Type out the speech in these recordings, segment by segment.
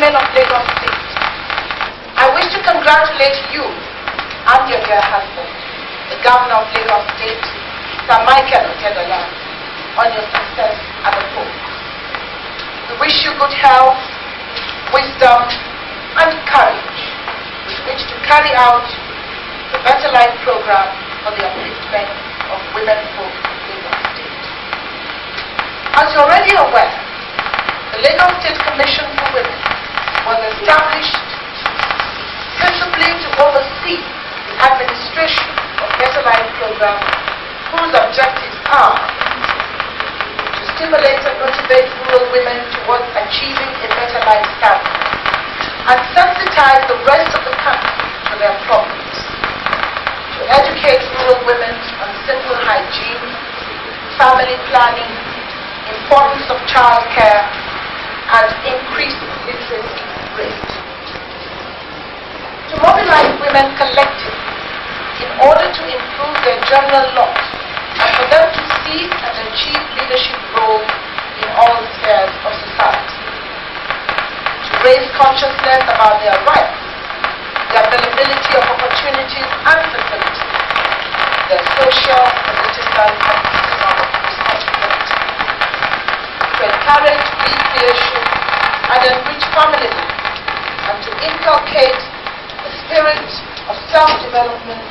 women of Lagos State, I wish to congratulate you and your dear husband, the Governor of Lagos State, Sir Michael Otedola, on your success at the post. We wish you good health, wisdom, and courage with which to carry out the Better Life program for the upliftment of women folk in Lagos State. As you're already aware, the Lagos State Commission for Women was established principally to oversee the administration of Better Life program, whose objectives are to stimulate and motivate rural women towards achieving a better life standard and sensitize the rest of the country to their problems, to educate rural women on simple hygiene, family planning, importance of child care, and increase literacy rate. To mobilize women collectively in order to improve their general lot and for them to seize and achieve leadership roles in all spheres of society. To raise consciousness about their rights, the availability of opportunities and facilities, their social, political, and economic responsibility. To encourage recreation and enrich family life, and to inculcate a spirit of self-development,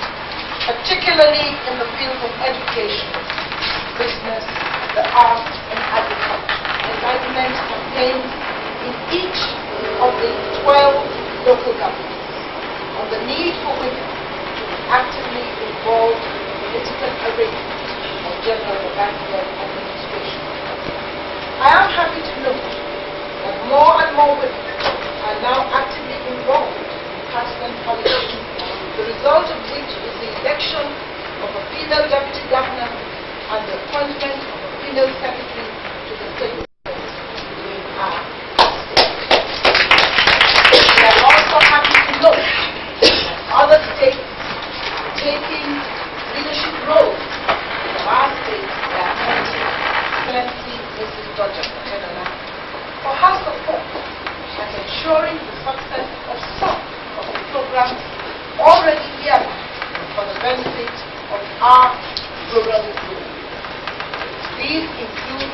particularly in the fields of education, business, the arts, and agriculture. Enlightenment campaigns in each of the 12 local governments on the need for women to be actively involved in the political arrangement of general administration. I am happy to note that more and more women are now actively involved in partisan politics, the result of which is the election of a female deputy governor and the appointment of a female secretary to the state. We are also happy to note that other states are taking leadership roles in our state by appointing Excellency Mrs. Dr. Otedola for her support and ensuring the success of some of the programs already earmarked for the benefit of our rural youth. These include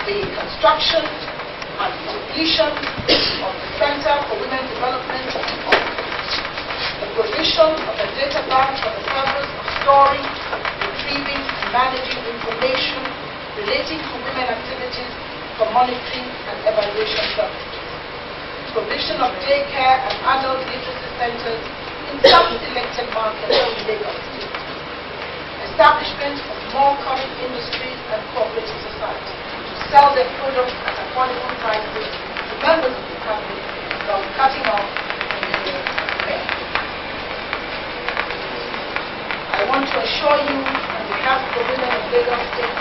the construction and completion of the Center for Women Development, the provision of a data bank for the purpose of storing, retrieving, and managing information relating to women activities for monitoring and evaluation purposes, provision of daycare and adult literacy centers in some selected markets in Lagos State, establishment of more cotton industries and cooperative societies to sell their products at affordable prices to members of the public without cutting off intermediate fair. I want to assure you on behalf of the women of Lagos State,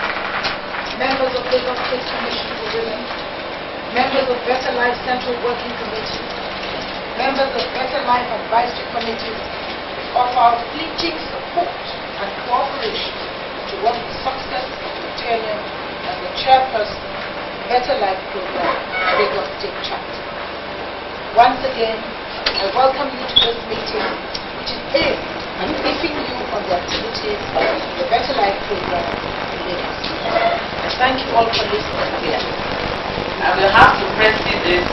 members of Lagos State Commission for Women, members of Better Life Central Working Committee, members of Better Life Advisory Committee, of our fleeting support and cooperation towards the success of the tenure as the chairperson of the Better Life Program, Lagos State Chapter. Once again, I welcome you to this meeting, which is aimed at briefing you on the activities of the Better Life Program in Lagos State. I thank you all for listening here. I will have to press this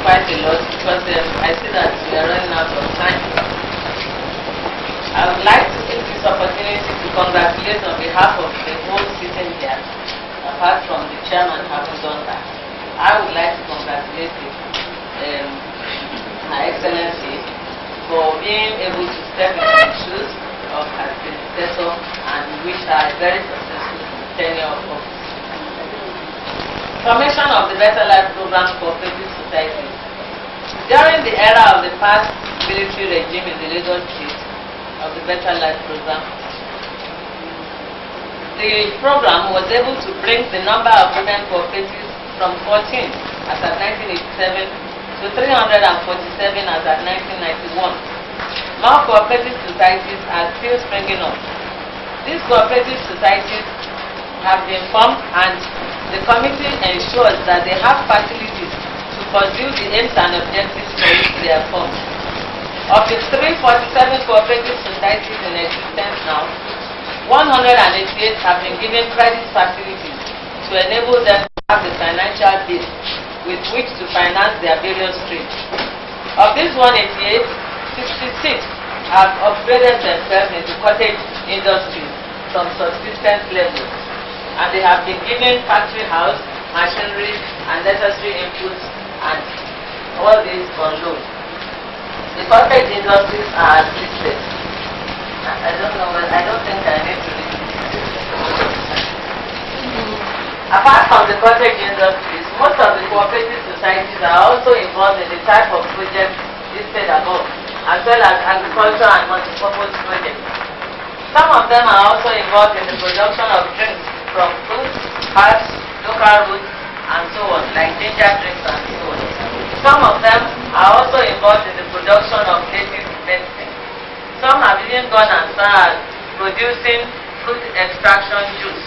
quite a lot because I see that we are running out of time. I would like to take this opportunity to congratulate on behalf of the whole sitting here, apart from the chairman having done that. I would like to congratulate Her Excellency for being able to step into the shoes of her predecessor and wish her a very successful tenure of office. Formation of the Better Life Program Cooperative Societies. During the era of the past military regime in the Lagos State of the Better Life Program, the program was able to bring the number of women cooperatives from 14 as at 1987 to 347 as at 1991. More cooperative societies are still springing up. These cooperative societies have been formed and the committee ensures that they have facilities to pursue the aims and objectives for which they are formed. Of the 347 cooperative societies in existence now, 188 have been given credit facilities to enable them to have the financial base with which to finance their various trades. Of these 188, 66 have upgraded themselves into cottage industries from subsistence level, and they have been given factory house, machinery, and necessary inputs, and all this on loan. The cottage industries are listed. I don't know, but I don't think I need to read it. Apart from the cottage industries, most of the cooperative societies are also involved in the type of projects listed above, as well as agriculture and multipurpose projects. Some of them are also involved in the production of drinks from fruits, herbs, local roots, and so on, like ginger drinks and so on. Some of them are also involved in the production of native medicine. Some have even gone as far as producing fruit extraction juice,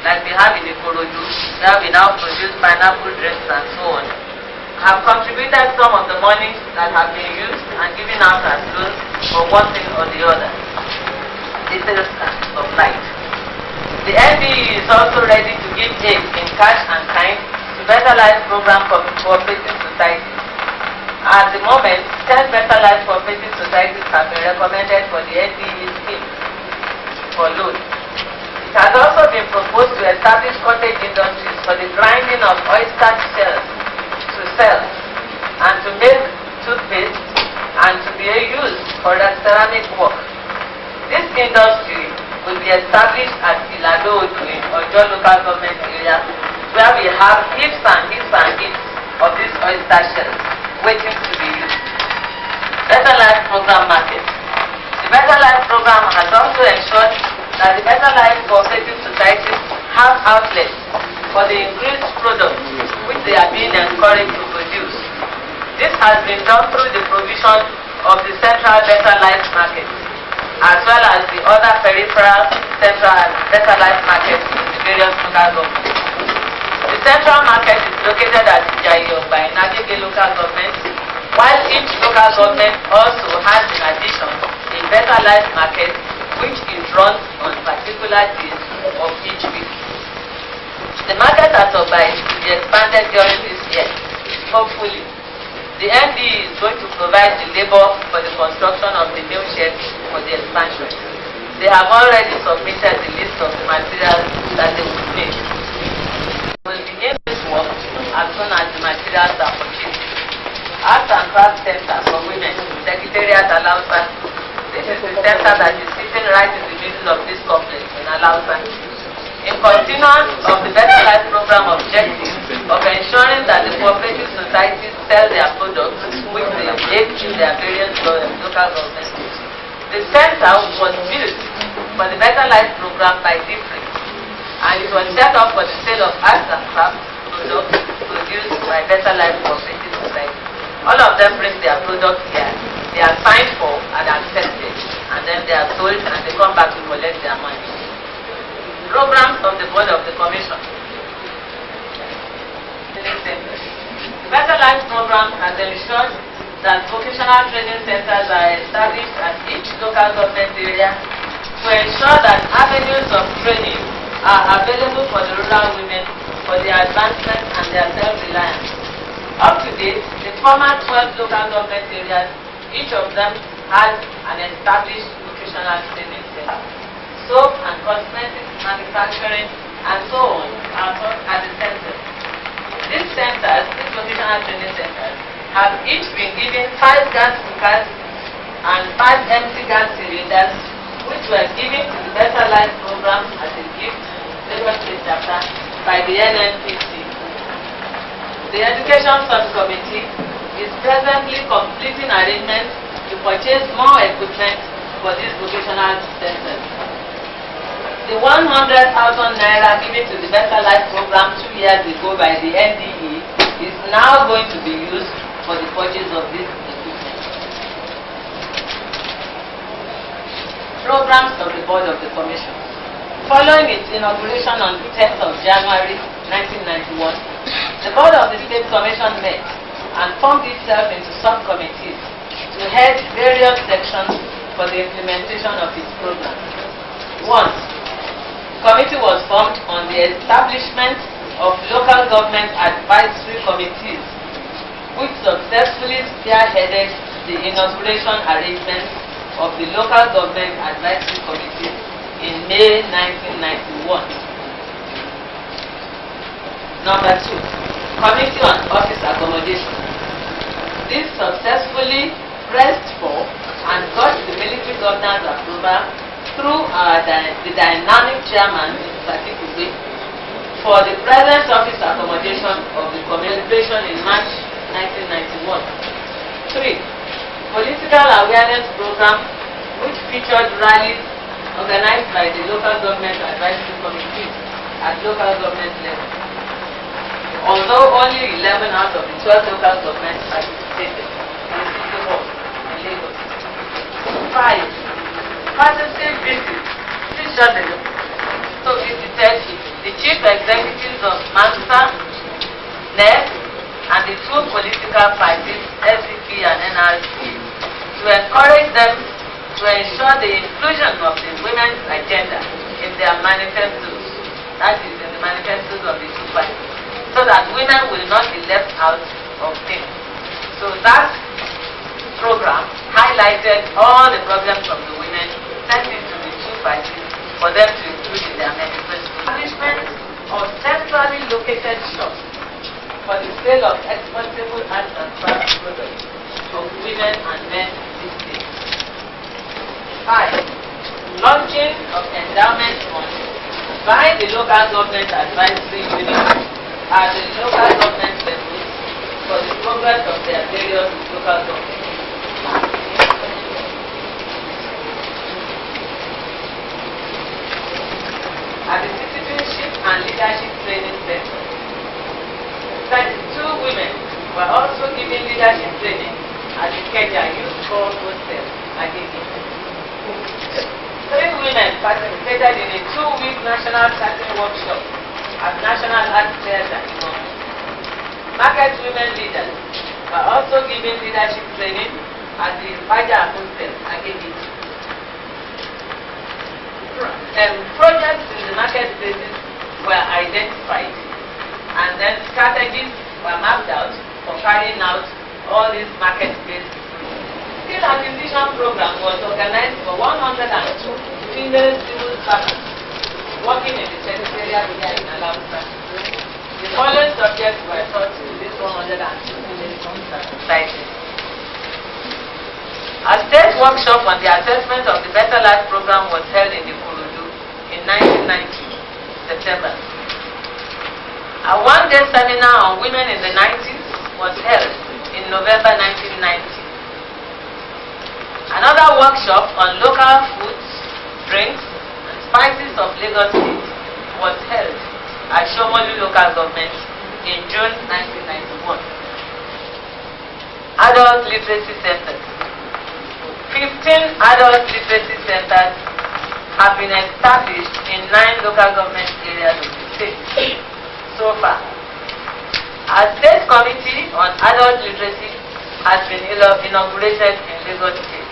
like we have in the Ikorodu, where we now produce pineapple drinks and so on. Have contributed some of the money that have been used and given out as loans for one thing or the other. Details are supplied. The NDE is also ready to give aid in cash and kind to Better Life Program for cooperative societies. At the moment, 10 Better Life cooperative societies have been recommended for the NDE scheme for loan. It has also been proposed to establish cottage industries for the grinding of oyster shells to sell and to make toothpaste and to be used for the ceramic work. This industry will be established at Iladodu in Ojo local government area, where we have heaps and heaps and heaps of these oyster shells waiting to be used. Better Life Program market. The Better Life Program has also ensured that the Better Life cooperative societies have outlets for the increased products which they are being encouraged to produce. This has been done through the provision of the Central Better Life Market, as well as the other peripheral Central Better Life markets in the various local governments. The Central Market is located at Ijayo by Nagege local government, while each local government also has in addition a Better Life Market which is run on particular days of each week. The market at Oba is to be expanded during this year. Hopefully, the NDE is going to provide the labor for the construction of the new shed for the expansion. They have already submitted the list of the materials that they will need. We will begin this work as soon as the materials are purchased. Arts and Craft Center for Women, Secretariat Alausa. This is the center that is sitting right in the middle of this complex in Alausa. In continuance of the Better Life Program objective of ensuring that the cooperative societies sell their products which they make in their various local governments, the center was built for the Better Life Program by DIFRI, and it was set up for the sale of arts and crafts products produced by Better Life Cooperative Society. All of them bring their products here, they are signed for and accepted, and then they are sold and they come back to collect their money. Programs of the Board of the Commission. The Better Life Program has ensured that vocational training centers are established at each local government area to ensure that avenues of training are available for the rural women for their advancement and their self-reliance. Up to date, the former 12 local government areas, each of them has an established vocational training center. Soap and cosmetics manufacturing and so on are taught at the center. These centers, these vocational training centers, have each been given 5 gas cookers and 5 empty gas cylinders, which were given to the Better Life Program as a gift, Lagos State Chapter, by the NNPC. The Education Subcommittee is presently completing arrangements to purchase more equipment for these vocational centers. The 100,000 naira given to the Better Life Program 2 years ago by the NDE is now going to be used for the purchase of this equipment. Programs of the Board of the Commission. Following its inauguration on the 10th of January 1991, the Board of the State Commission met and formed itself into subcommittees to head various sections for the implementation of its program. 1. Committee was formed on the establishment of local government advisory committees, which successfully spearheaded the inauguration arrangements of the local government advisory committee in May 1991. Number 2, Committee on Office Accommodation. This successfully pressed for and got the military governor's approval through the dynamic chairman, Sati Kugbe, for the present office accommodation of the commemoration in March 1991. 3. Political awareness program, which featured rallies organized by the local government advisory committees at local government level. Although only 11 out of the 12 local governments participated in the city hall in Lagos. 5. Partnership visits. Please shut the door. So visited the chief executives of MANSA, NEP, and the two political parties, SDP and NRC, to encourage them to ensure the inclusion of the women's agenda in their manifestos, that is, in the manifestos of the two parties, so that women will not be left out of things. So that program highlighted all the problems of the women, sent it to the two parties for them to include in their manifestos. Establishment of centrally located shops for the sale of exportable arts and crafts products of women and men these days. 5. Launching of endowment funds by the local government advisory unit at the local government level for the progress of their various local governments. At the Citizenship and Leadership Training Center, 32 women were also given leadership training at the Keja Youth Corps Hostel, Agege. 3 women participated in a 2-week national starting workshop at National Arts Theatre in Imo. Market women leaders were also given leadership training at the Faja Hostel, Agege. Projects in the marketplaces were identified, and then strategies were mapped out for carrying out all these marketplace. Skill acquisition program was organized for 102 female civil servants working in the secretariat area in Alausa. The following subjects were taught to these 102 female societies. A state workshop on the assessment of the Better Life program was held in the Kurudu in 1990, September. A 1-day seminar on women in the 90s was held in November 1990. Another workshop on local foods, drinks, and spices of Lagos State was held at Shomolu Local Government in June 1991. Adult Literacy Centers. 15 adult literacy centers have been established in 9 local government areas of the state so far. A state committee on adult literacy has been inaugurated in Lagos State.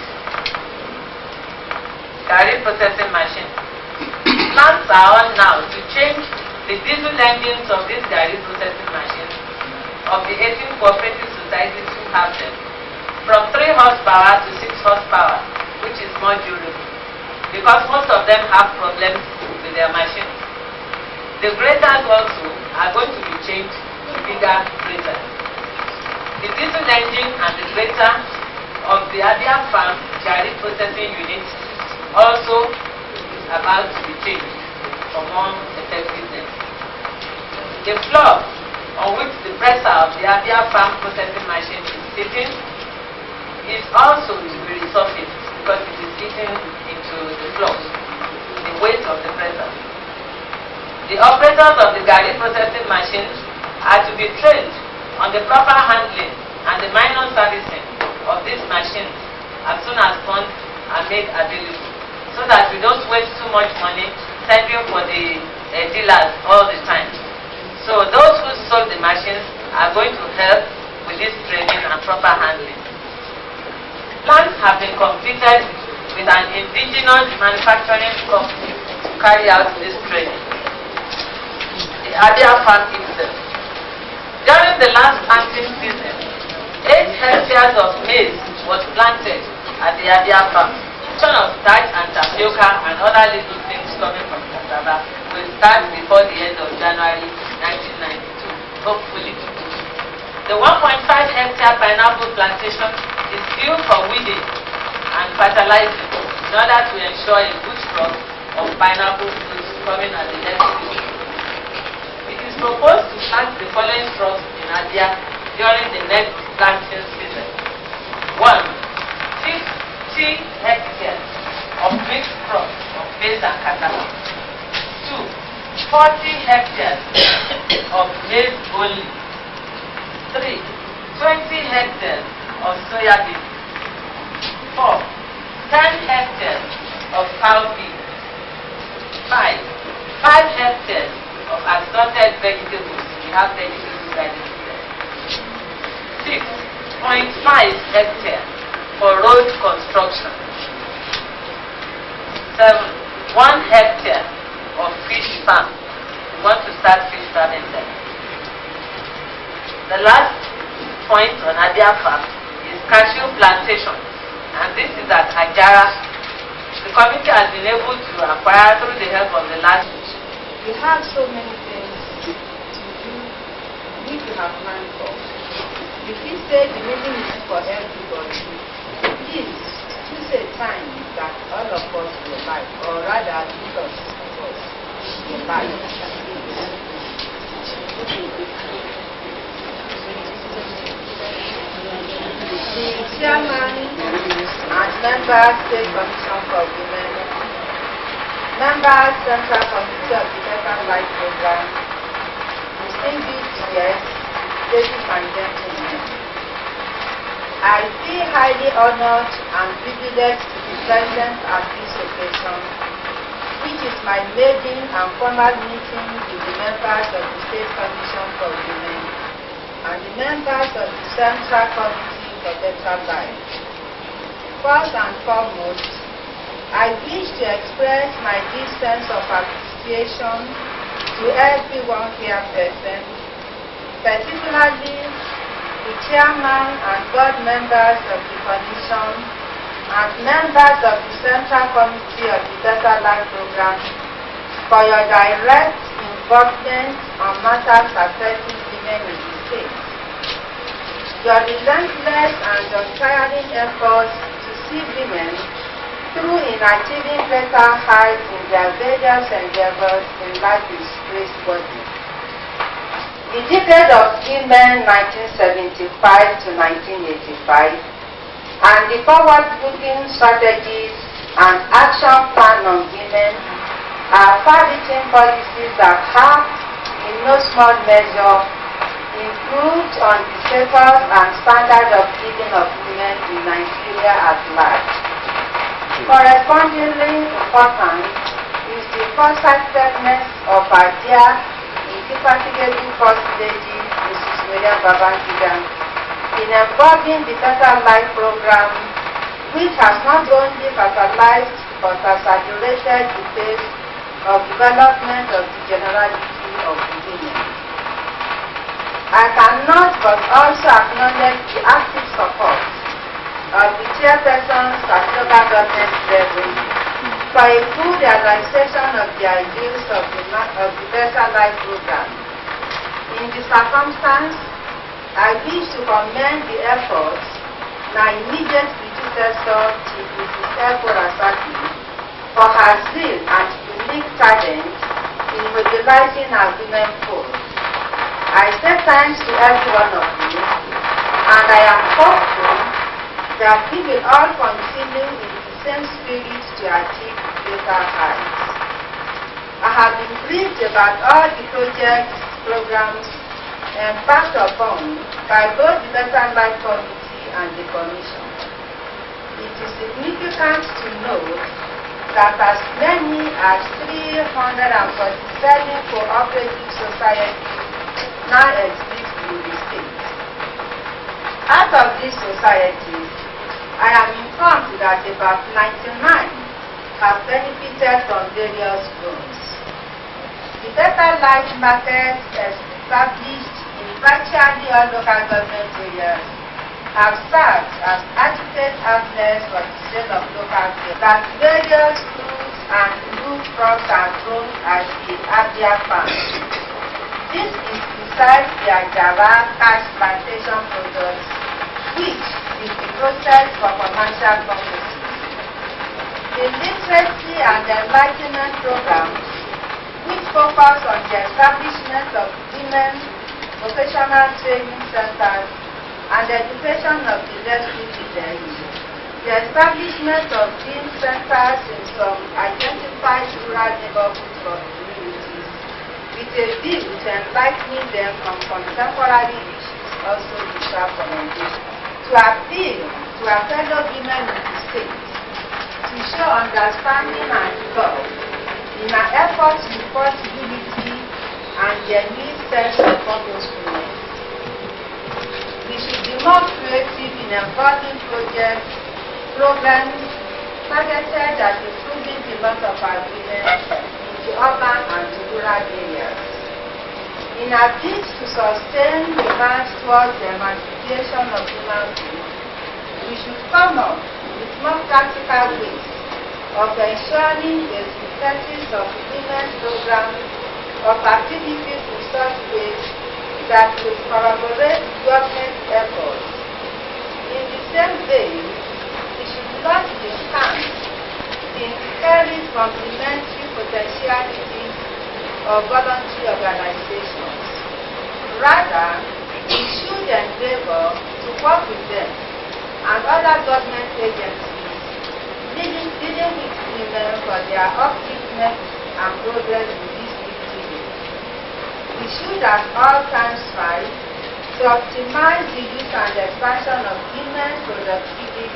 Garri processing machine. Plans are on now to change the diesel engines of these garri processing machines of the 18 cooperative societies who have them from 3 horsepower to 6 horsepower, which is more durable, because most of them have problems with their machines. The graters also are going to be changed to bigger graters. The diesel engine and the grater of the Abia Farm Garri processing unit also is about to be changed for more effectiveness. The floor on which the presser of the Abia Farm processing machine is sitting is also to be resurfaced because it is eating into the floor, the weight of the presser. The operators of the garri processing machines are to be trained on the proper handling and the minor servicing of these machines as soon as funds are made available, so that we don't waste too much money sending for the dealers all the time. So those who sold the machines are going to help police training and proper handling. Plans have been completed with an indigenous manufacturing company to carry out this training. The Abia farm itself. During the last planting season, 8 hectares of maize was planted at the Abia farm. Production of starch and tapioca and other little things coming from cassava will start before the end of January 1992, hopefully. The 1.5 hectare pineapple plantation is due for weeding and fertilizing in order to ensure a good crop of pineapple fruits coming at the next season. It is proposed to plant the following crops in Abia during the next planting season. 1. 50 hectares of mixed crops of maize and cassava. 2. 40 hectares of maize only. 3. 20 hectares of soya bean. 4. 10 hectares of cowpea. 5. 5 hectares of assorted vegetables. We have vegetables garden here. 6.5 hectares for road construction. 7. 1 hectare of fish farm. We want to start fish farming there. The last point on Abia farm is cashew plantation, and this is at Ajara. The committee has been able to acquire through the help of the last. We have so many things to do, which we have planned for. If we say the meeting is for everybody, please choose a time that all of us will like, or rather, because of us will like. The chairman and members State Commission for Women, members Central Committee of the Second Life Program, distinguished guests, ladies and gentlemen, I feel highly honored and privileged to be present at this occasion, which is my maiden and formal meeting with the members of the State Commission for Women and the members of the Central Committee for Better Life. First and foremost, I wish to express my deep sense of appreciation to everyone here present, particularly the chairman and board members of the commission and members of the Central Committee of the Better Life Program for your direct involvement on matters affecting women in the state. Your relentless and untiring efforts to see women through in achieving better heights in their various endeavors in life is praiseworthy. The decade of women 1975 to 1985 and the forward-looking strategies and action plan on women are far-reaching policies that have, in no small measure, improved on the status and standard of living of women in Nigeria at large. Correspondingly important is the foresighted of our dear, indefatigable First Lady, Mrs. Maryam Babangida, in embodying the Better Life Program, which has not only catalyzed but has accelerated the pace of development of the generality of the women. I cannot but also acknowledge the active support of the chairpersons at local government level for a good realization of the ideals of the Better Life Program. In the circumstance, I wish to commend the efforts my immediate predecessor, Chief Mrs. Eko Rasaki, for her zeal and unique talent in mobilizing our women force. I say thanks to every one of you, and I am hopeful that we will all continue in the same spirit to achieve greater heights. I have been briefed about all the projects, programs, embarked upon by both the Better Life Committee and the Commission. It is significant to note that as many as 347 cooperative societies now exist in the state. Out of these societies, I am informed that about 99 have benefited from various loans. The Better Life market established in virtually all local government areas have served as adequate outlets for the sale of local goods that various fruits and new crops are grown at the Abia farm. This is besides their Java cash plantation products, which is the process for commercial purposes. The literacy and enlightenment programs, which focus on the establishment of women's vocational training centers and the education of the less privileged, the establishment of teen centers in some identified rural neighborhoods of communities, with a view to enlightening them on contemporary issues, also deserve commendation. To appeal to our fellow women in the state to show understanding and love in our efforts to support unity and genuine sense of purposefulness. We should be more creative in embodying projects, programs targeted at improving the lot of our women in the urban and the rural areas. In our bid to sustain the march towards the emancipation of human beings, we should come up with more practical ways of ensuring the synthesis of women's programs of activities in such ways that will corroborate government efforts. In the same vein, we should not discount the inherent complementary potentialities of voluntary organizations. Rather, we should endeavor to work with them and other government agencies dealing with women for their upliftment and progress in this field. We should at all times strive to optimize the use and expansion of women's productivity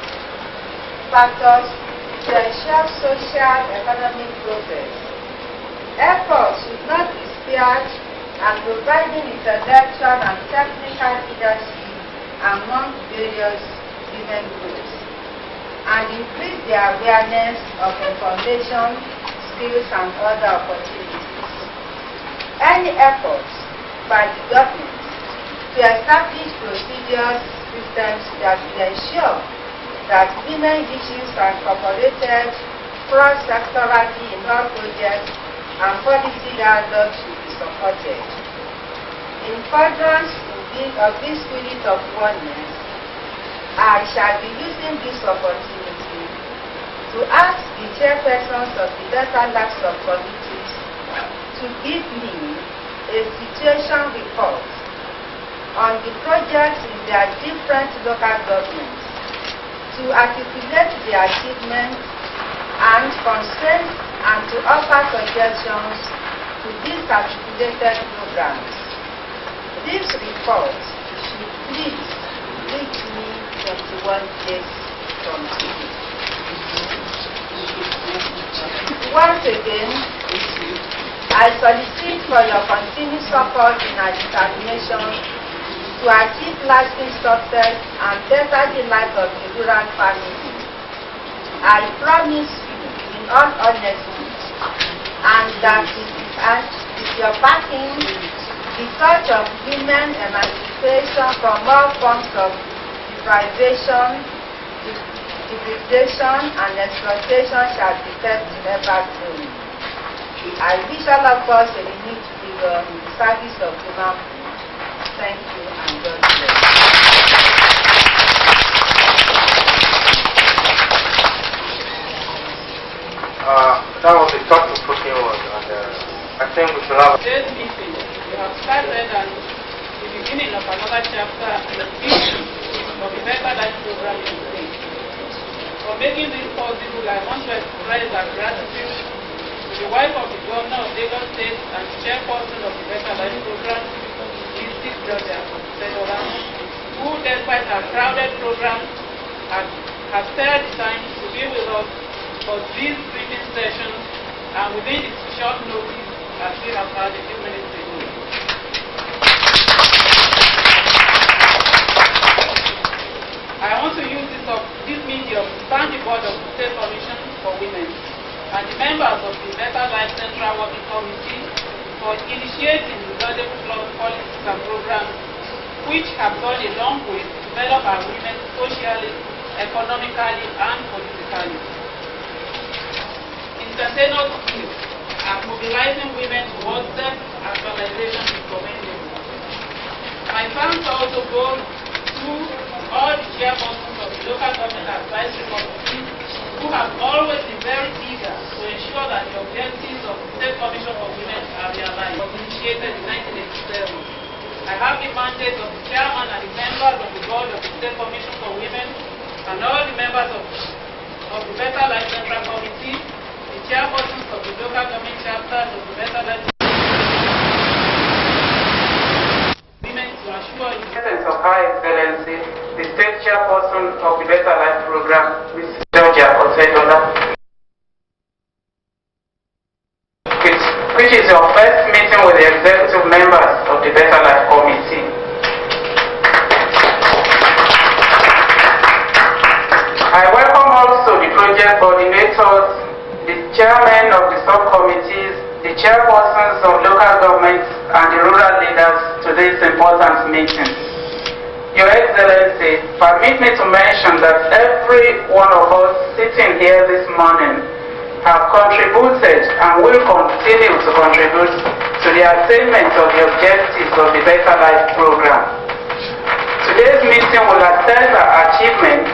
factors to ensure social economic progress. Efforts should not be spared and providing intellectual and technical leadership among various women groups and increase their awareness of information, skills, and other opportunities. Any efforts by the government to establish procedures, systems that will ensure that women issues are incorporated cross-sectorally in all projects and policy dialogue should be supported. In furtherance of this spirit of oneness, I shall be using this opportunity to ask the chairpersons of the Better Life subcommittees to give me a situation report on the projects in their different local governments to articulate their achievements and constraints and to offer suggestions to these articulated programs. This report should please reach me 21 days from today. Once again, I solicit for your continued support in our determination to achieve lasting success and better the life of the rural family. I promise you in all honesty and that with your backing, the cause of women emancipation from all forms of deprivation, degradation, and exploitation shall be kept ever growing. I wish all of us a renewed vigor in the service of human beings. Thank you and God bless. That was a thought-provoking one, and I think we should have. Today's meeting, we have started at the beginning of another chapter and the vision of the Better Life program in place. For making this possible, I want to express our gratitude to the wife of the Governor of Lagos State and chairperson of the Better Life program, District Georgia, Senora, who, despite our crowded program, has spared the time to be with us for these briefing sessions and within its short notice as we have had a few minutes ago. initiating laudable policies and programs which have gone a long way to develop our women socially, economically, and politically. Instantaneous skills are mobilizing women towards self-actualization is commendable. My thanks also go to all the chairpersons of the local government advisory committees who have always been very eager to ensure that the objectives of the State Commission for Women are realized. It was initiated in 1987. I have the mandate of the chairman and the members of the board of the State Commission for Women and all the members of the Better Life Central Committee, the chairpersons of the local government chapters of the Better Life Women to assure the presence of Her Excellency, the State Chairperson of the Better Life Program, Ms. Georgia Otedola, which is your first meeting with the executive members of the Better Life Committee. I welcome also the project coordinators, the chairmen of the subcommittees, the chairpersons of local governments, and the rural leaders to this important meeting. Your Excellency, permit me to mention that every one of us sitting here this morning have contributed and will continue to contribute to the attainment of the objectives of the Better Life Program. Today's meeting will assess our achievements,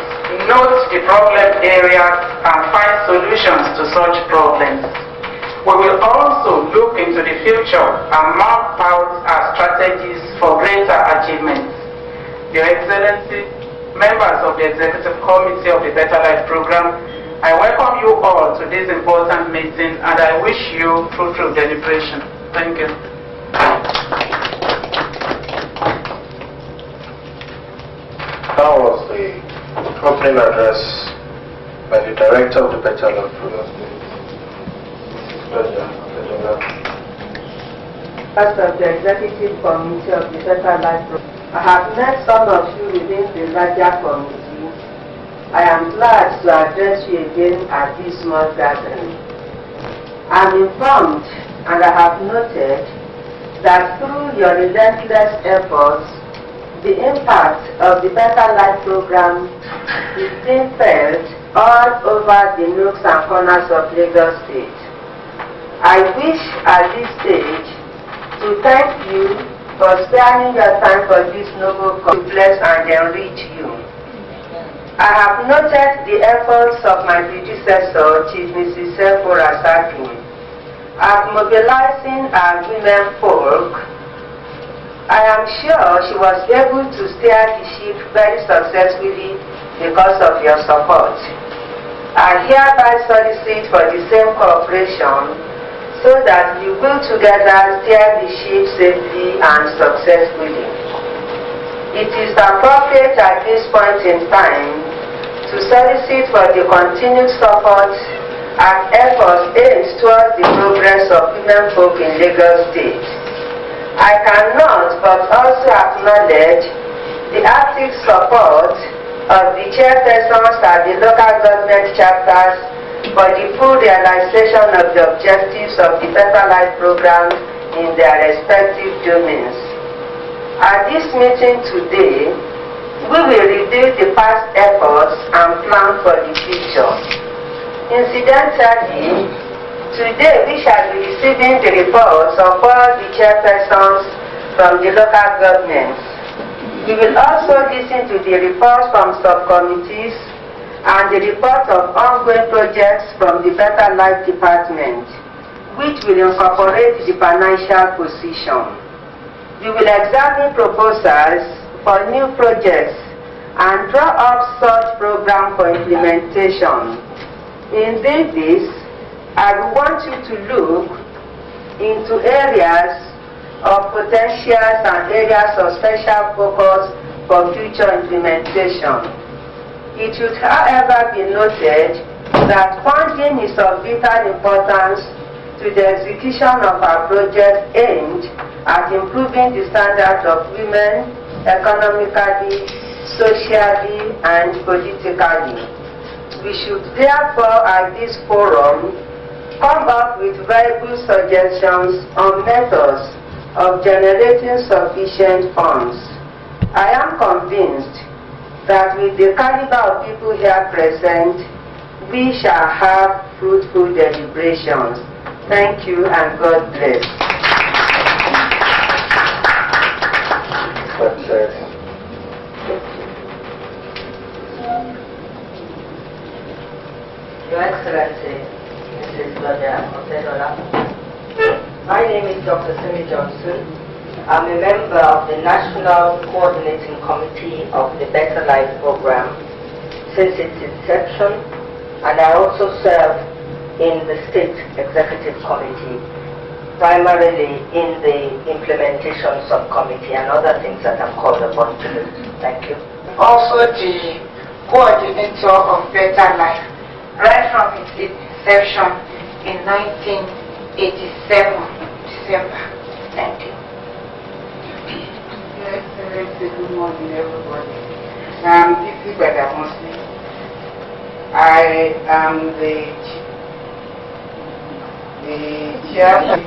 note the problem areas, and find solutions to such problems. We will also look into the future and map out our strategies for greater achievements. Your Excellency, members of the Executive Committee of the Better Life Program, I welcome you all to this important meeting and I wish you fruitful deliberation. Thank you. That was the opening address by the Director of the Better Life Program. As of the Executive Committee of the Better Life Program, I have met some of you within the larger committee. I am glad to address you again at this small gathering. I am informed and I have noted that through your relentless efforts, the impact of the Better Life Program is being felt all over the nooks and corners of Lagos State. I wish at this stage to thank you for sparing your time for this noble cause to bless and enrich you. I have noted the efforts of my predecessor, Chief Mrs. Sefo Rasaki, at mobilizing our women folk. I am sure she was able to steer the ship very successfully because of your support. I hereby solicit for the same cooperation so that we will together steer the ship safely and successfully. It is appropriate at this point in time to solicit for the continued support and efforts aimed towards the progress of women folk in Lagos State. I cannot but also acknowledge the active support of the chairpersons at the local government chapters for the full realization of the objectives of the Better Life Program in their respective domains. At this meeting today, we will review the past efforts and plan for the future. Incidentally, today we shall be receiving the reports of all the chairpersons from the local governments. We will also listen to the reports from subcommittees and the report of ongoing projects from the Better Life Department, which will incorporate the financial position. We will examine proposals for new projects and draw up such program for implementation. In doing this, I will want you to look into areas of potentials and areas of special focus for future implementation. It should, however, be noted that funding is of vital importance to the execution of our project aimed at improving the standards of women economically, socially, and politically. We should therefore at this forum come up with viable suggestions on methods of generating sufficient funds. I am convinced that with the caliber of people here present, we shall have fruitful deliberations. Thank you and God bless. Your Excellency, Mrs. Claudia Otedola, my name is Dr. Simi Johnson. I'm a member of the National Coordinating Committee of the Better Life Program since its inception, and I also serve in the State Executive Committee, primarily in the Implementation Subcommittee and other things that I'm called upon to do. Thank you. Also the coordinator of Better Life, right from its inception in 1987, December. Thank you. Yes, good morning, everybody. I'm Titi Badamosi. I am the chairman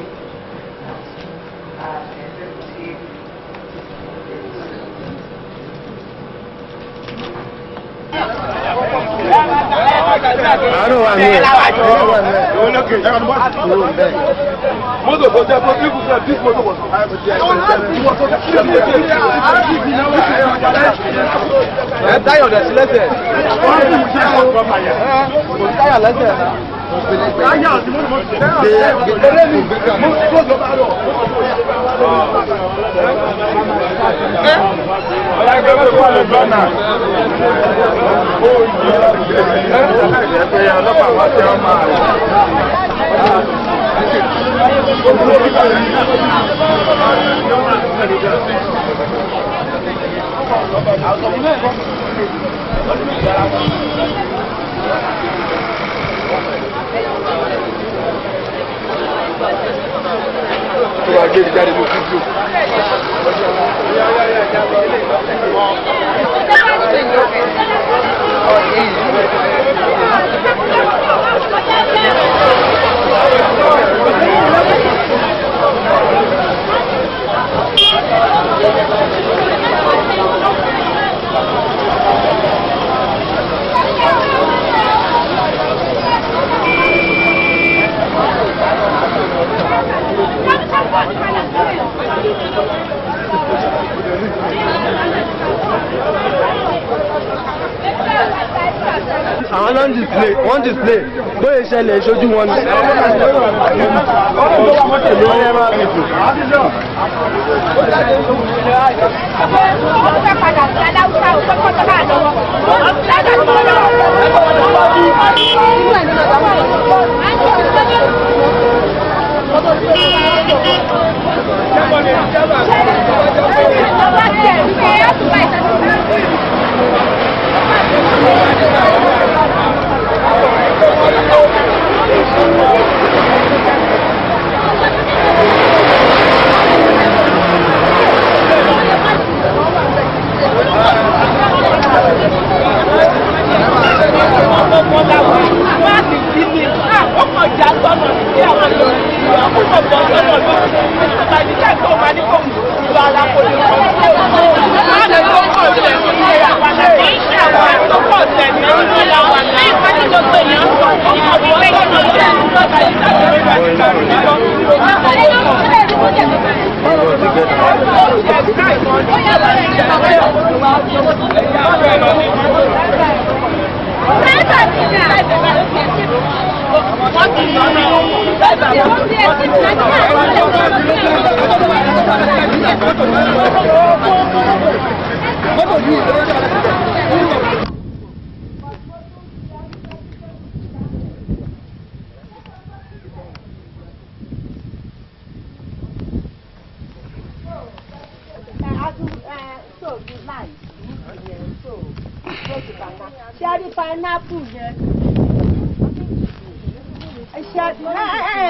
and executive. One display. Go and sell it, show you one.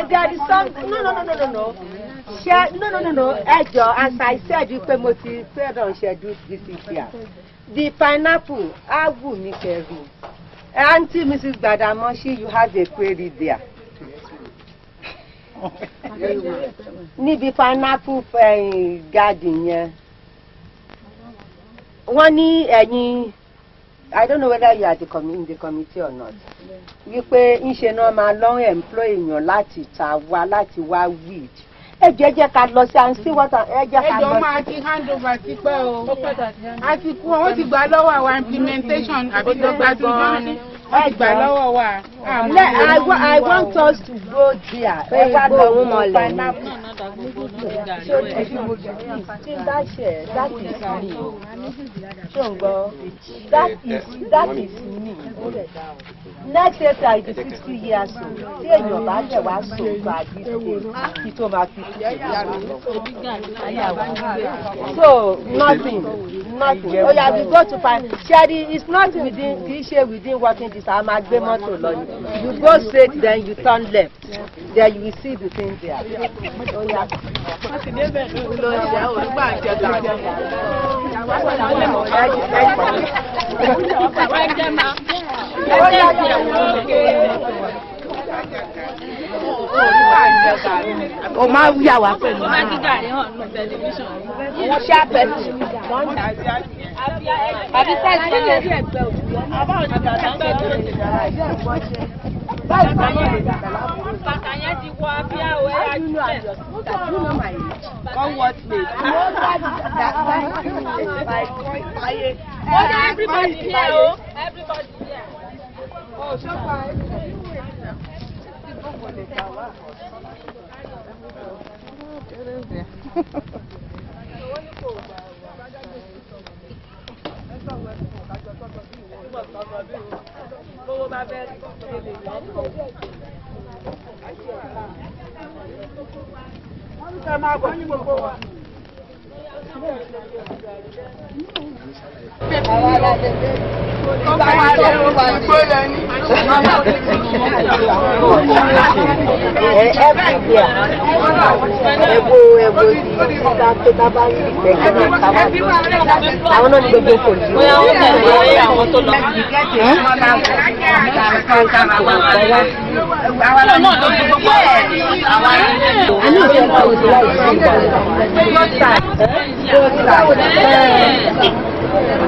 There is something. No. No. As I said, you said on schedule this year. The pineapple, Agu Mikeru. Auntie Mrs. Badamoshi, you have a query there. níbi pineapple garden yẹn wọ́n ní ẹ̀yin I don't know whether you are in the committee or not wípé ńṣe náà máa lọ employ èèyàn láti ta wá láti wá weed ẹ jẹ́ ká lọ sí and see what ẹ jẹ́ ká lọ. ẹjọ́ máa ti hand over sí pé o àti kú wọ́n ti gbà lọ́wọ́ àwọn implementation àbí gbogbo gan ni wọ́n ti gbà lọ́wọ́ wa. I want us to go there. Ẹ wá lọ wọ́n pineapple. That is me. Ṣóńgbọ́ that is me. Next year I be 60 years old. Tí èèyàn bá jẹ̀ wá sọ̀rọ̀ àdìsí kí tó máa fi so nothing. Oh yeah, we go to find Sherry. It's not within working distance. I'm at motor lorry. You go straight, then you turn left. There you will see the thing there. Oh yeah. O máa ń yà wá pẹ̀lú. Wọ́n ṣe àpẹẹrẹ. Àbí sáìsì kan lè rí ẹgbẹ́ òbí. Bàtà yẹn ti wọ abíyá o ẹ̀ yá jù bẹ́ẹ̀. Come what may. Everybody here o. Everybody here. Oh, so far. Àwọn náà ní gbogbo kò sí. Bóyá wọ́n tẹ̀lé àwọn tó lọ. Àwọn náà ló ti gbogbo ẹ̀. Àní ìṣẹ́ náà ò sí láì sí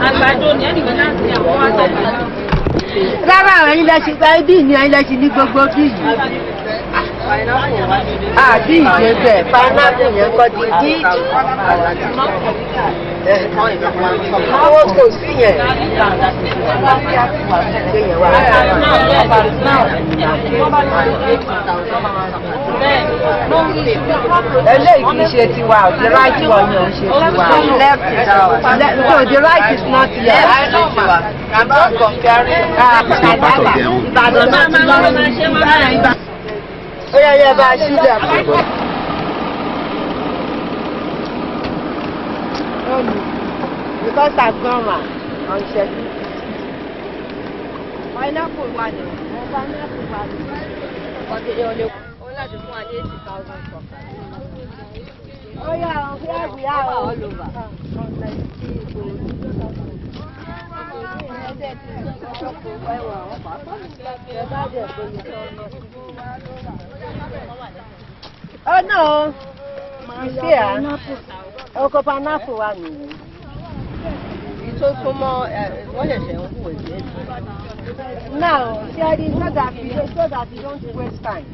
àgbàdo ní ẹnìkan láti àwọn àgbàdo. Rárá àwọn ẹ̀yin lẹ́sìn gba ibi ìní ẹ̀yin lẹ́sìn ní gbogbo bí yìí. Àbí ìdè bẹ́ẹ̀ pineapple yẹn kọ́ di bí. Àwọn kò sí yẹn. Eléyìí kì í ṣe tiwa, the right one yóò ṣe tiwa. No, the right is not here. I know ma. I'm not comparing. Ìbàdàn náà ti lọ́wọ́. Ó yẹ bá a ṣílẹ̀ àpò. Because I've gone round on schedule. Pineapple wà ní. Pineapple wà ní. Ọ̀dẹ̀ ọ̀lẹ́ láti fún àdé 80,000 for. Oh yeah, here we are all over. Oh no, you see oko pineapple wà nìyí. Ìtò súnmọ́ wọ́n ṣẹ̀ṣẹ̀ ń hù èdè. Now, Sherry, so that you don't waste time.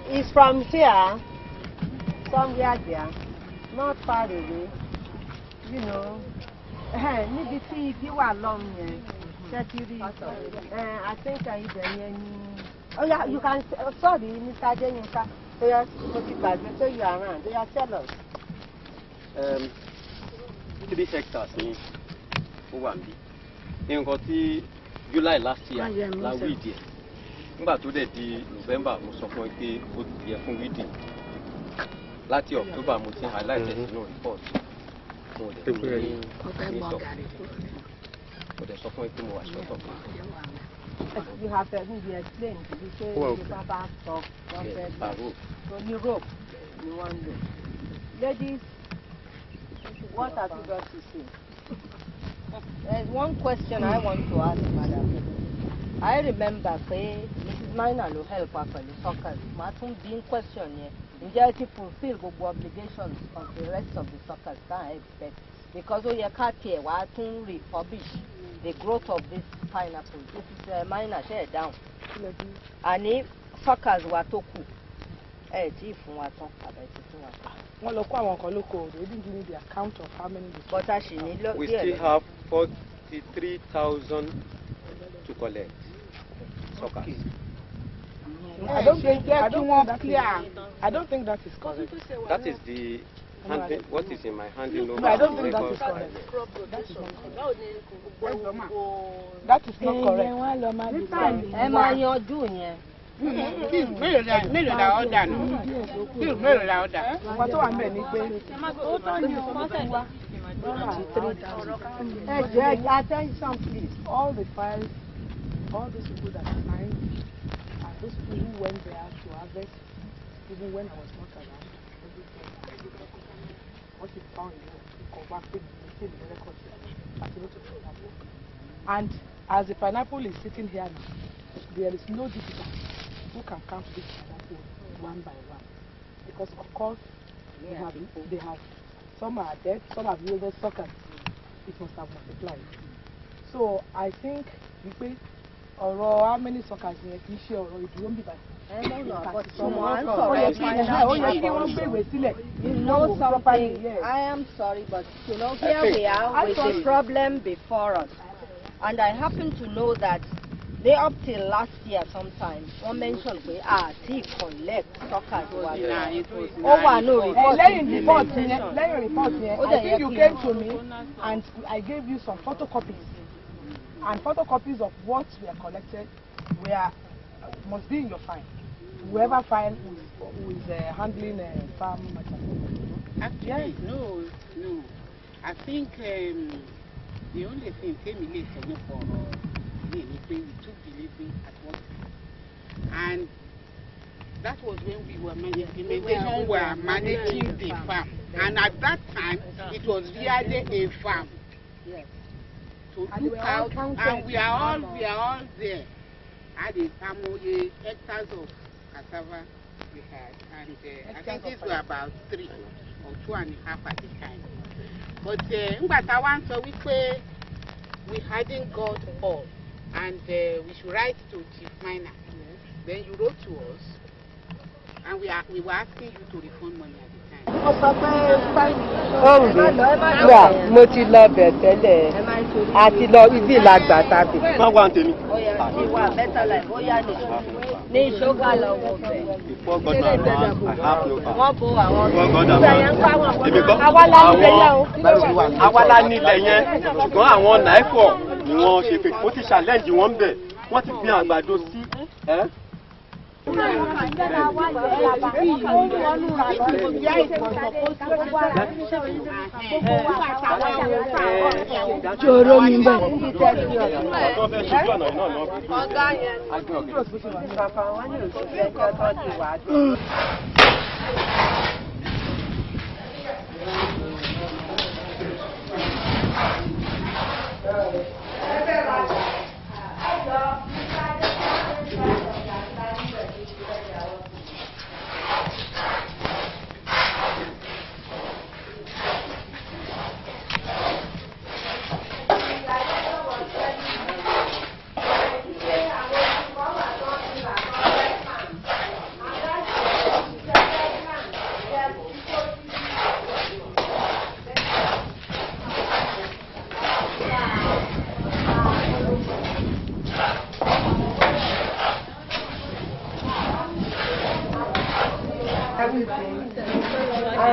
It's from here, somewhere there, not far away, you know. Níbi tí igi wà lọ́hùn yẹn, ṣẹ́tìrì. I think ibẹ̀ yẹn ni. Oh yeah, you can. Sorry, Mr. Adenyinka. So you are so you are around. You are tell us. 3 hectares ní ó wà níbí. Nǹkan tí July last year la weed yẹ. Nígbà tó dẹ̀ di November mo sọ fún ẹ pé ó ti yẹ fún weeding. Láti October mo ti highlight ẹ̀ sínú report. Mo dẹ̀ sọ fún ẹ pé mo wà ṣọ́tọ̀ kan. You have maybe explained. You say the Baba talk. So Europe, you want to. Ladies, what have you got to say? There's one question I want to ask, Madam. I remember saying Mrs. minor ló help wa pẹ̀lú suckers. Màá tún bí question yẹn. Ǹjẹ́ ẹ ti fulfil gbogbo obligations of the rest of the suckers that I expect? Because ó yẹ ká tiẹ̀ wá tún refurbish the growth of this pineapple. This is minor ṣe ẹ̀ down. Àní suckers wa tó kù. Ẹ tí ì fún wa tán, àbẹ̀ ti fún wa tán. Wọ́n lọ kó àwọn kan lóko, they didn't give me the account of how many. But a ṣì ní díẹ̀. We still have 43,000 to collect. Suckers. I don't think that is correct. That is the handling, what is in my handling over. No, I don't think that is correct. That is not correct. Ẹ máa yanjú yẹn. Mélòó la ọ̀dà nù? Mélòó la ọ̀dà? Nǹkan tó wà ń bẹ̀ ni pé attention please, all the files, all those people that signed, and those people who went there to harvest, even when I was not around, everything, what you found, come back, maintain the record, continue to do that work. And as the pineapple is sitting here now, there is no digital who can count this pineapple one by one, because of course they have some are dead, some have yielded suckers. It must have multiplied. So I think we or how many suckers in a share or it won't be bad. You know something, I am sorry, but you know, here we are with the problem before us. And I happen to know that they up till last year sometime, one mentioned we collect suckers. No report. I think you came to me and I gave you some photocopies. And photocopies of what we are collected must be in your file. Whoever file who is handling farm matter. Actually, no. I think the only thing came in for we took delivery at one time. And that was when we were managing the farm. And at that time, it was really a farm. Yes. To look out, and we are all there. Had how many hectares of cassava we had, and I think these were about 3 or 2.5 at the time. But I want to we hadn't got all, and we should write to Chief Minor. Then you wrote to us, and we were asking you to refund money at the time. Mo ti lọ bẹ̀ tẹ́lẹ̀, àti lọ ibi ìlàgbà tàbí. Má wá tèmi. Ìwà better life, ó yá ní ìṣógà lọ́wọ́ bẹ̀. Before God and man, I have no power. Wọ́n bo àwọn Before God and man. Èmi kọ́. Àwa la nílẹ̀ yẹn. Ṣùgbọ́n àwọn NAIFO ni wọ́n ṣe pé ó ti challenge wọn bẹ̀. Wọ́n ti gbin àgbàdo sí. Jòrò mi bẹ̀.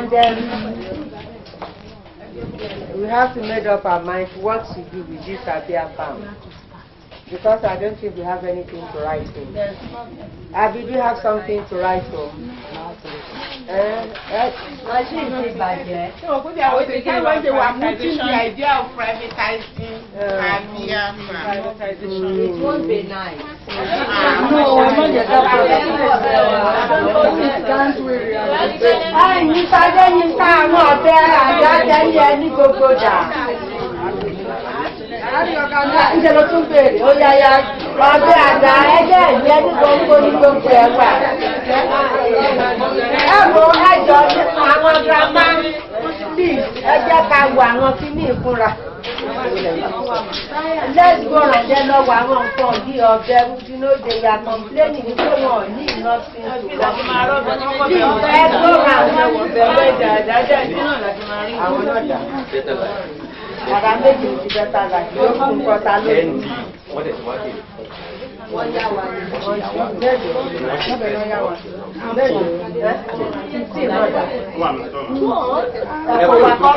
And we have to make up our mind what to do with this Abia farm. Because I don't think we have anything to write home. Abby, do you have something to write home? Machine ti bàjẹ́. They were putting the idea of privatizing Abia farm. It won't be nice. Ìjẹ́ ló tún bèèrè, ó yáyá Ọbẹ̀ àgbà ẹgbẹ́ ìjẹ́ ní gbogbo ní gbogbo ẹ̀wà. Ẹ̀rọ ẹjọ́ àwọn girama bí ẹ jẹ́ ká wo àwọn kíní ìfúnra. Let's go and then lọ́wọ́ àwọn nǹkan bí ọbẹ̀ rúdínóde ya complaining ní pé wọ́n ní iná sí ìgbà. Ẹ gbọ́ra àwọn ọ̀bẹ̀ wẹ́dà dáadáa ní àwọn náà dà. Àrà méjì ti bẹ́ta láti ó fún kọta lórí. Wọ́n yá wa ní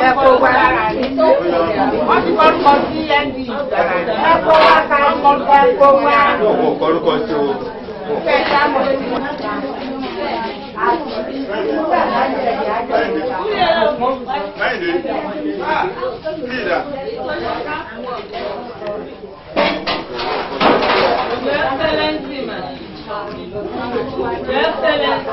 ẹ̀kọ́ wa lára ní wọ́n ti kọ́ kọ́ sí ẹ̀ndì ẹ̀kọ́ wa ká ẹ̀kọ́ wa. Ọ̀pọ̀ kọ́lùkọ́ sí o. Kẹta mọ̀ sí Your Excellency, man. Your Excellency.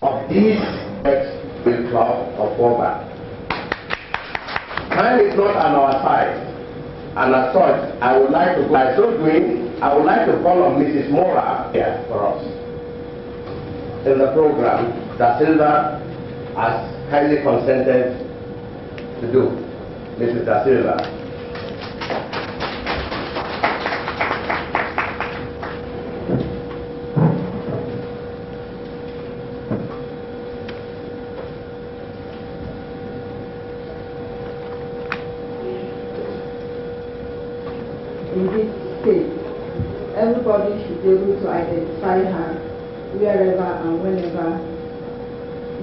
Of these big club of Boba. Time is not on our side, and as such, I would like to, by so doing, I would like to call on Mrs. Mora here for us in the program that Silva has kindly consented to do. Mrs. Da Silva. In this state, everybody should be able to identify her wherever and whenever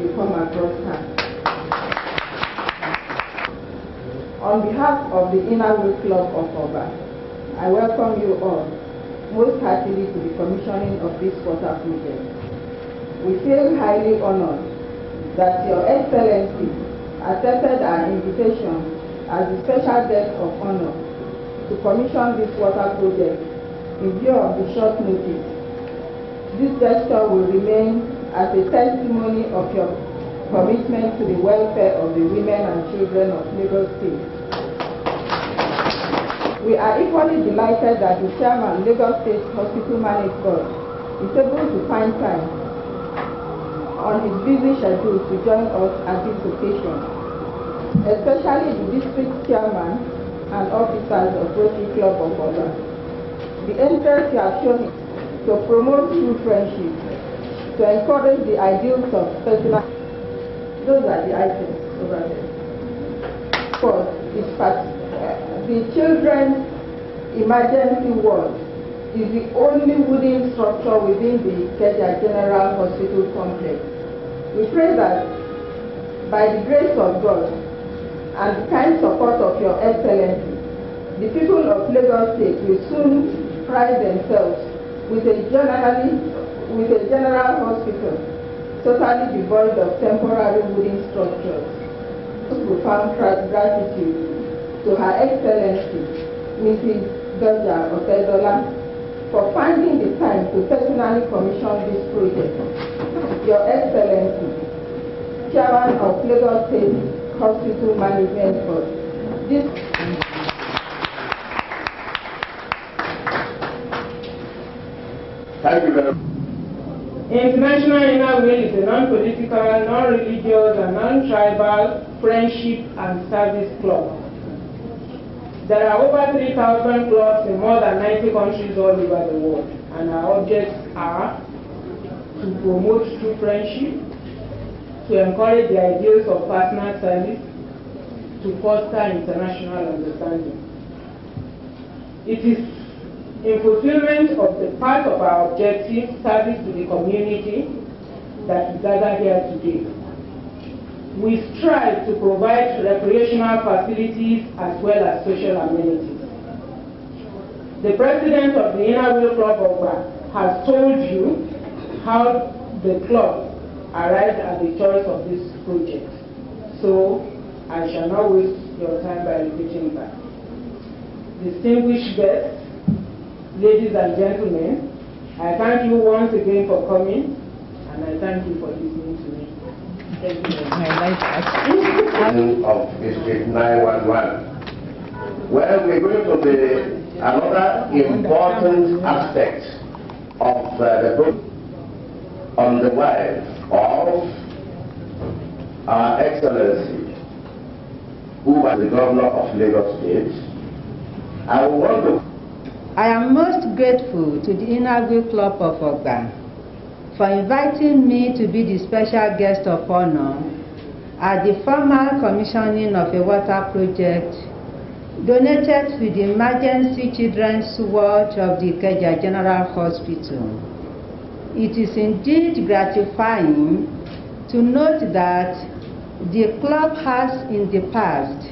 you come across her. On behalf of the Inner Wheel Club of Oba, I welcome you all most heartily to the commissioning of this water project. We feel highly honored that Your Excellency accepted our invitation as the special guest of honor to commission this water project in view of the short notice. This gesture will remain as a testimony of your commitment to the welfare of the women and children of Lagos State. We are equally delighted that the chairman, Lagos State Hospital Management, is able to find time on his busy schedule to join us at this occasion, especially the district chairman and officers of Rotary Club of Oba. The interest you have shown to promote true friendship, to encourage the ideals of personal. Those are the items over there. First, the children's emergency ward is the only wooden structure within the Ikeja General Hospital complex. We pray that by the grace of God and the kind support of Your Excellency, the people of Lagos State will soon pride themselves with a general hospital totally devoid of temporary wooden structures. Profound gratitude to Her Excellency, Mrs. Doja Otedola, for finding the time to personally commission this project. Your Excellency, Chairman of Lagos State Hospital Management Board, this Thank you very much. International Inner Wheel is a non-political, non-religious, and non-tribal friendship and service club. There are over 3,000 clubs in more than 90 countries all over the world, and our objects are to promote true friendship, to encourage the ideals of personal service, to foster international understanding. It is in fulfillment of the part of our objective, service to the community, that we gather here today. We strive to provide recreational facilities as well as social amenities. The president of the Inner Wheel Club of Oba has told you how the club arrived at the choice of this project. So I shall not waste your time by repeating that. Distinguished guests, ladies and gentlemen, I thank you once again for coming, and and I thank you for listening to me. Thank you. Of District 911. Well, we're going to be another important aspect of the book on the wife of Our Excellency, who was the Governor of Lagos State. I am most grateful to the Inagwe Club of Ogba for inviting me to be the special guest of honor at the formal commissioning of a water project donated to the Emergency Children's Ward of the Ikeja General Hospital. It is indeed gratifying to note that the club has in the past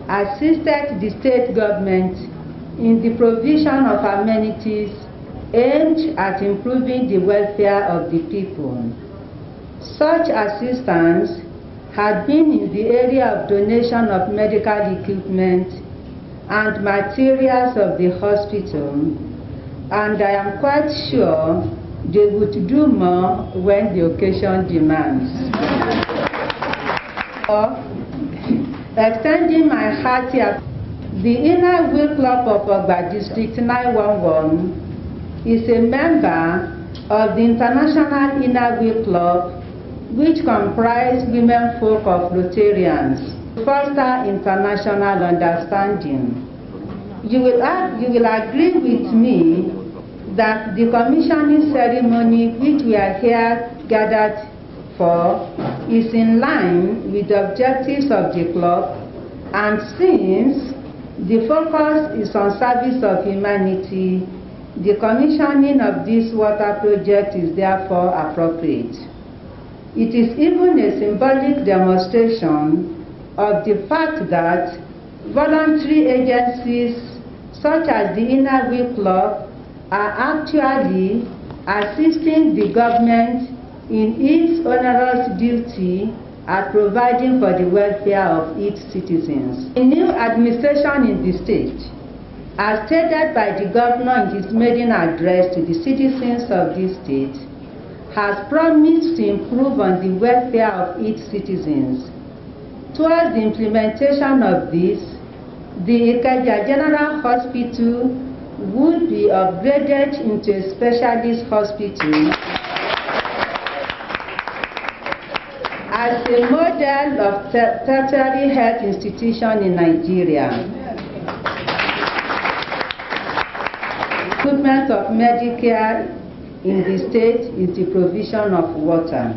assisted the state government in the provision of amenities aimed at improving the welfare of the people. Such assistance had been in the area of donation of medical equipment and materials of the hospital, and I am quite sure they would do more when the occasion demands. Extending my hearty the Inagwe Club of Ogba District 911 is a member of the International Inagwe Club, which comprise women folk of Rotarians, to foster international understanding. You will agree with me that the commissioning ceremony which we are here gathered for is in line with the objectives of the club, and since the focus is on service of humanity, the commissioning of this water project is therefore appropriate. It is even a symbolic demonstration of the fact that voluntary agencies such as the Inagwe Club are actually assisting the government in its onerous duty at providing for the welfare of its citizens. The new administration in the state, as stated by the governor in his maiden address to the citizens of this state, has promised to improve on the welfare of its citizens. Towards the implementation of this, the Ikeja General Hospital would be upgraded into a specialist hospital as a model of tertiary health institution in Nigeria. Equipment of Medicare in the state is the provision of water.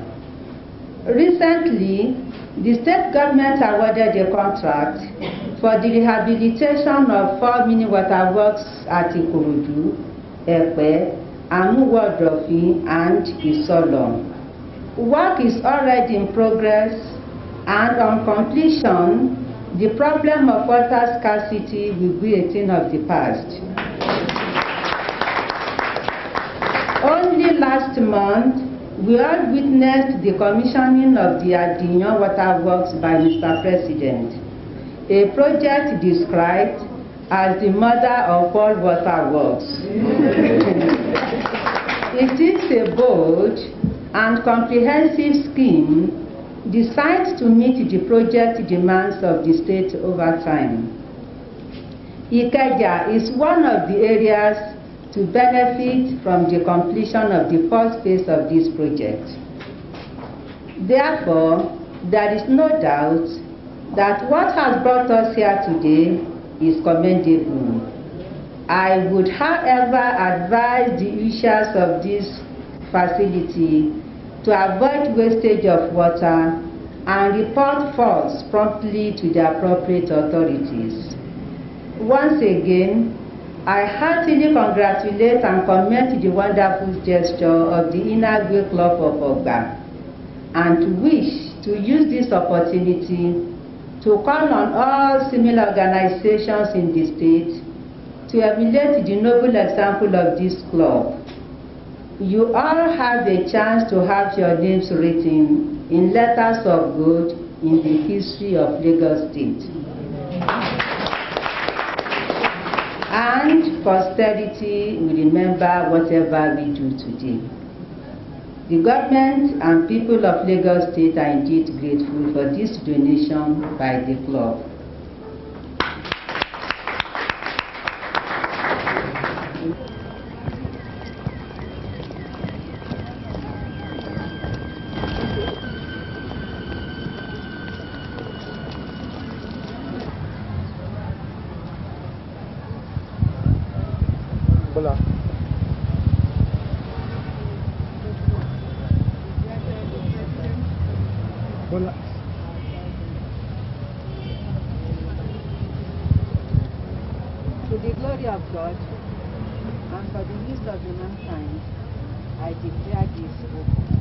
Recently, the state government awarded a contract for the rehabilitation of 4 mini water works at Ikorodu, Epe, Amuwodofi, and Isolo. Work is already in progress, and on completion, the problem of water scarcity will be a thing of the past. Only last month, we all witnessed the commissioning of the Adinyon Water Works by Mr. President, a project described as the mother of all water works. It is a bold and comprehensive scheme designed to meet the project demands of the state over time. Ikeja is one of the areas to benefit from the completion of the first phase of this project. Therefore, there is no doubt that what has brought us here today is commendable. I would, however, advise the users of this facility to avoid wastage of water and report faults promptly to the appropriate authorities. Once again, I heartily congratulate and commend the wonderful gesture of the Inagwe Club of Ogba, and wish to use this opportunity to call on all similar organizations in the state to emulate the noble example of this club. You all have a chance to have your names written in letters of gold in the history of Lagos State. And posterity will remember whatever we do today. The government and people of Lagos State are indeed grateful for this donation by the club. Hola. Hola. To the glory of God and for the use of the mankind, I declare this open.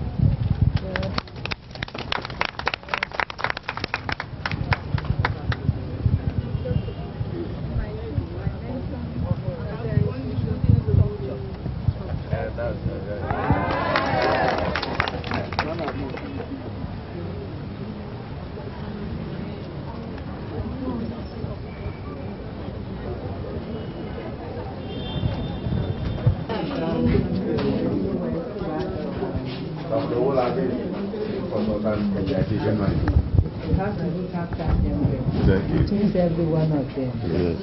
How do we have that them? Change every one of them. Yes.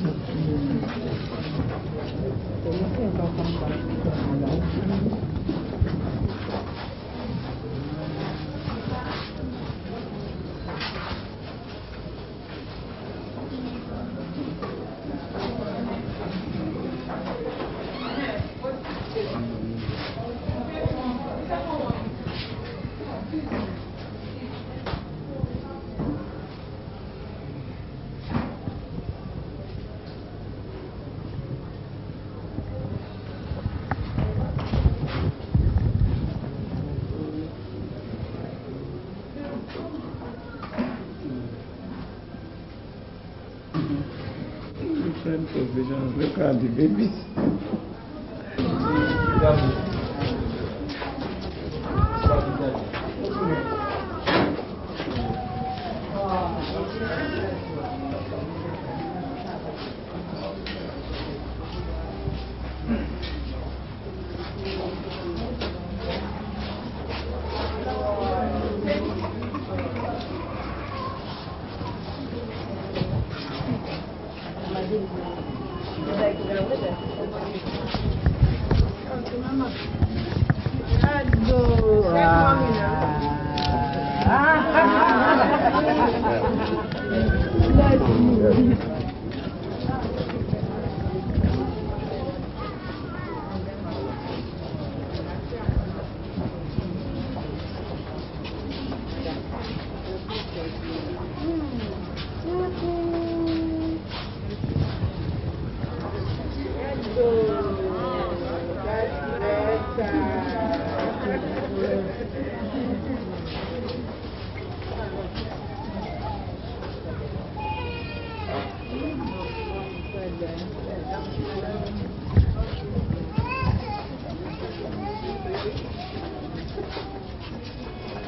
So you can come back to Allah. Different positions. Look at the babies.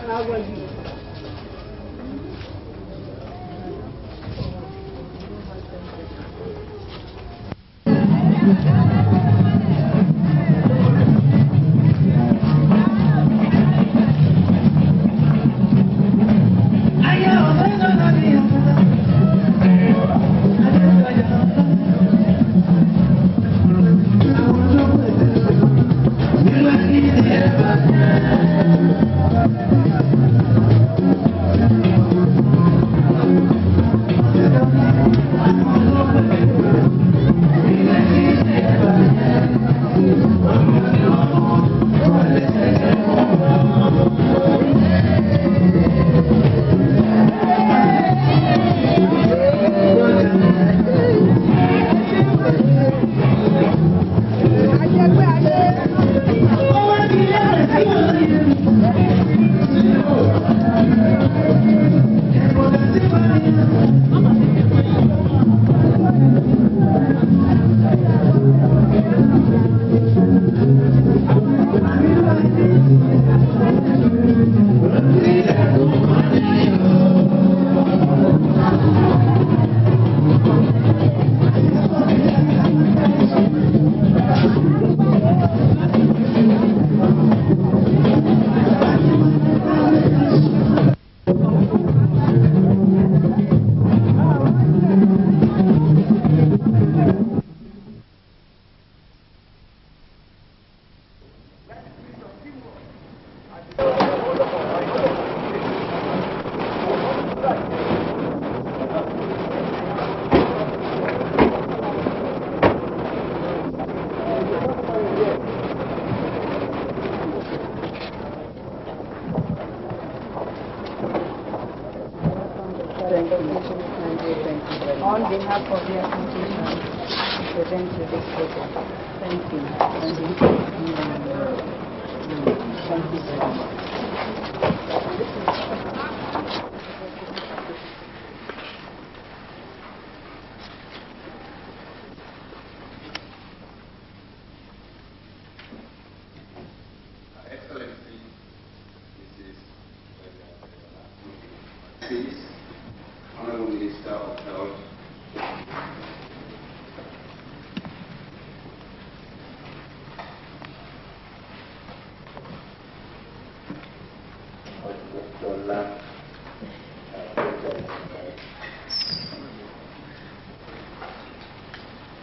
How was you? Association of Nigeria 2020. On behalf of the association, I present you this project. Thank you. Thank you very much. Honorable Minister of Health,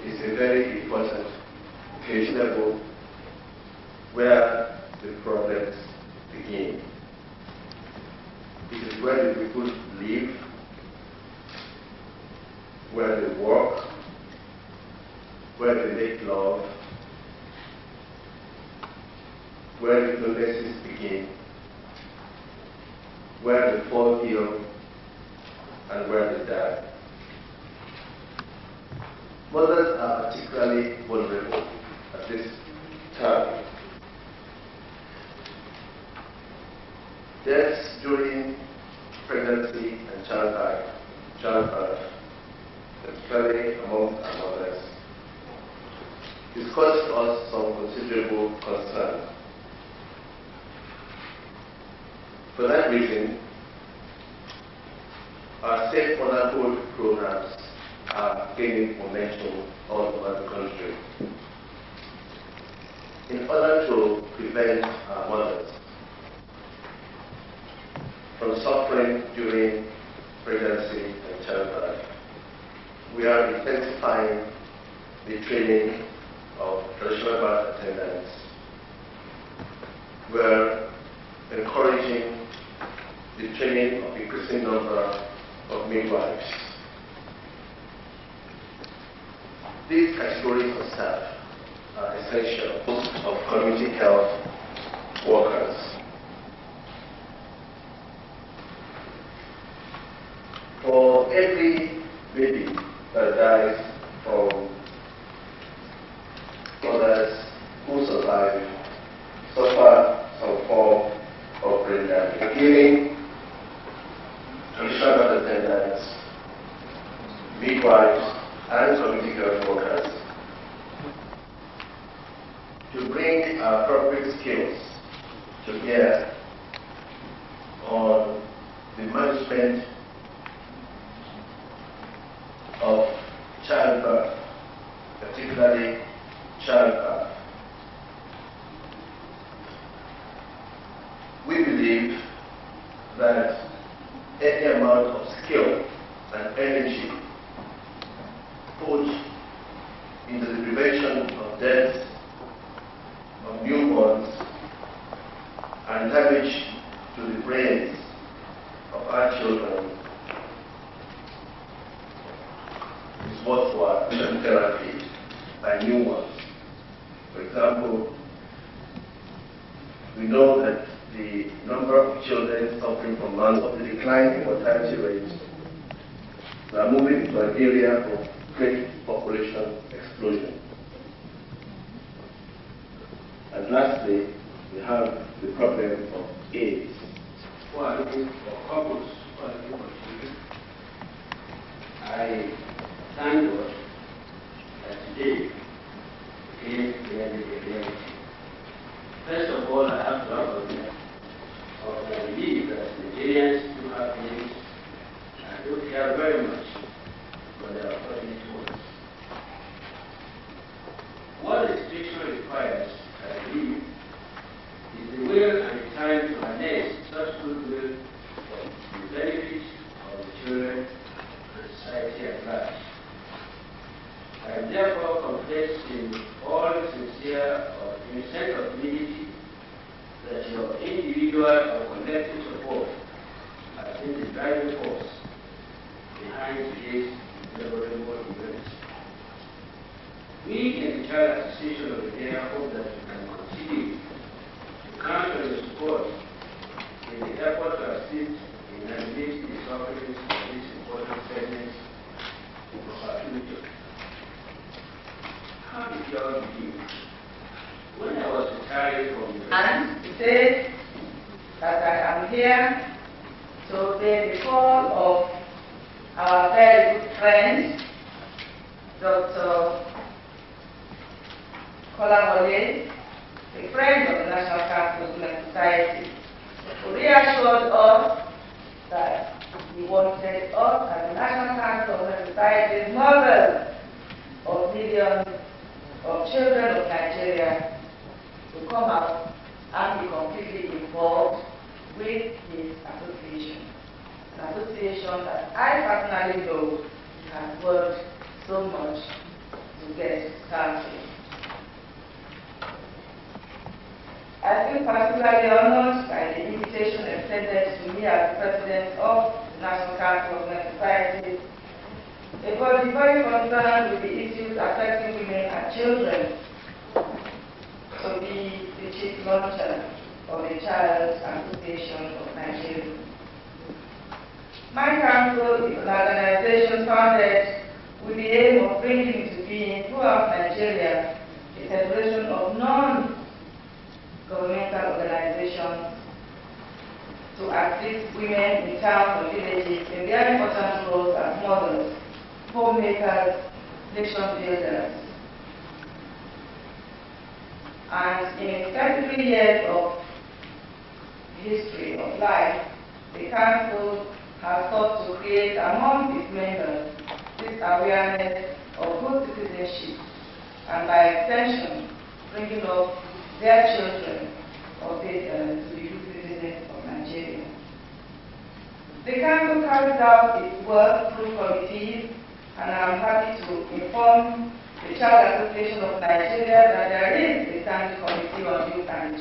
it's a very important occasion level where the problems begin. It is where the people live, where they work, where they make love, where the illnesses begin, where they fall ill, and where they die. Mothers are particularly vulnerable at this time. Deaths during pregnancy and childbirth, especially among our mothers, is causing us some considerable concern. For that reason, our safe motherhood programs are gaining momentum all over the country. In order to prevent our mothers from suffering during pregnancy and childbirth, we are intensifying the training of traditional birth attendants. We are encouraging the training of increasing number of midwives. These categories of staff are essential of community health workers. For every baby that dies from mothers who survive suffer some form of brain damage. Giving traditional birth attendants, midwives, and community health workers to bring appropriate skills to bear on the management of childbirth, particularly childbirth. We believe that any amount of skill and energy put into the prevention of death of newborns and damage to the brains of our children is worthwhile therapy by new ones. For example, we know that the number of children suffering from of the decline in mortality rates, we are moving into an area of great population explosion. And lastly, we have the problem of AIDS. who are looking for couples, who are looking for children. I thank God that today is the reality. First of all, I have to have I believe that Nigerians do have feelings and do care very much for their opportunity ones. What the situation requires, I believe, is the will and the time to harness such goodwill for the benefit of the children and society at large. I am therefore confessed in all sincere sense of humility that your individual or collective support has been the driving force behind today's memorable event. We in the Child Association of Nigeria hope that we can continue to count on your support in the effort to assist in navigating the sufferings of this important Wale that I am here to take the call of our very good friend, Dr. Kola Wale, a friend of the National Council of Women Society, who reassured us that he wanted us as the National Council of Women Society's model of millions of children of Nigeria to come out and be completely involved with this association. An association that I personally know has worked so much to get started. I feel particularly honored by the invitation extended to me as the President of the National Council of Women Societies, because I'm very concerned with the issues affecting women and children, to be the chief launcher of the Child Association of Nigeria. My council is an organization founded with the aim of bringing into being throughout Nigeria a federation of non-governmental organizations to assist women in towns and villages in their important roles as mothers, homemakers, nation builders. And in its 33 years of history of life, the Council has sought to create among its members this awareness of good citizenship and by extension bringing up their children to be good citizens of Nigeria. The Council carries out its work through committees, and I am happy to inform the Child Association of Nigeria that there is a standing committee on youth and